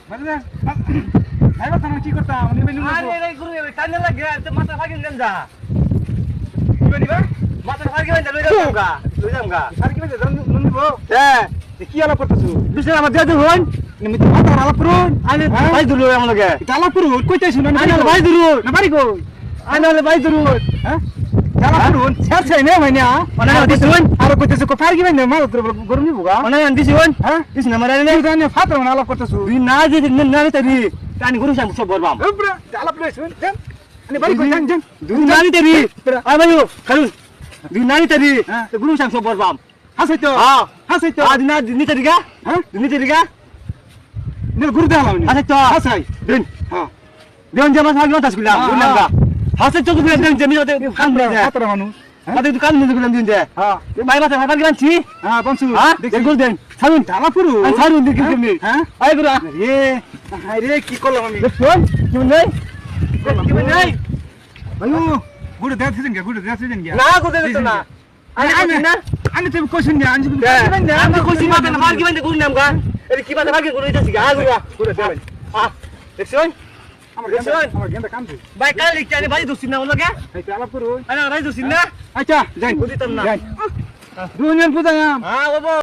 মানে আরে বাবা কি করতাম নিবে নিবে আরে এই গুরু টানে লাগে তো মাথা ভাগিন দেন যা নিবে নিবে মাথা ভাগিন দেন লই যাম গা আর কি বলছ নিব হ্যাঁ কি আলাপ করতেছ বিশে আমার দিয়া হন নিমি তো মাথা আলাপ করুন আরে ভাই দুলু আমার লগে আলাপ করুন কইতেছ না আরে ভাই দুলু না বাড়ি কই আরে ভাই দুলু হ্যাঁ আলাপ করুন ছেড়ছে না ভাইনা মানে দিছুন আর কইতেছ কো ফার কি ভাইনা মাল তোর গরম নিব গা মানে দিছুন হ্যাঁ দিছ না মারে তুই জানে ফাতর না আলাপ করতেছ তুই না যে না তারি কানি গুরু সাম সব বরবাম এবড়া আলাপ লইছুন জান আনি বাড়ি কই জান জান দুই নানি তারি আই ভাই খালুন দুই নানি তারি তো গুরু সাম সব বরবাম হাসাইতো হ্যাঁ হাসাইতো আজ না নি তারি গা হ্যাঁ নি তারি গা নে গুরু দেলাম নি হাসাইতো হাসাই দিন হ্যাঁ দেন জামা সাগি মাতাস গুলা বললাম গা হাসাইতো তো দেন জমি ওতে কাম দে ফাতর মানুষ আতে তুই কাম নিতে গেলাম দিন দে হ্যাঁ ভাই মাথা ভাগা গেলামছি হ্যাঁ বংশু হ্যাঁ দেখ গোল দেন ছাড়ুন আলাপ করু আমি ছাড়ুন দিকে তুমি হ্যাঁ আই গুরু রে আরে কি করলাম আমি শুন কি নেই কি নেই আয়ো গুড় দেখাছেন কে গুড় দেখাছেন কে না গুদে দিত না আমি না আমি তুমি কোশ্চেন নি আনজি আমি কইছি মাথা না মার কি বান্দে গুরু নাম গা এর কি মাথা ভাগে গুরু দিতেছি গা গুরু গুড় দেবেন দেখছুন আমার গেন্দা কাম দিই ভাই কাল লিখতে আনি ভাই দোসিন না লগে এই আলাপ করু আরে ভাই দোসিন না আচ্ছা যাই বুঝিতাম না যাই দুজন পূজা হ্যাঁ বাবা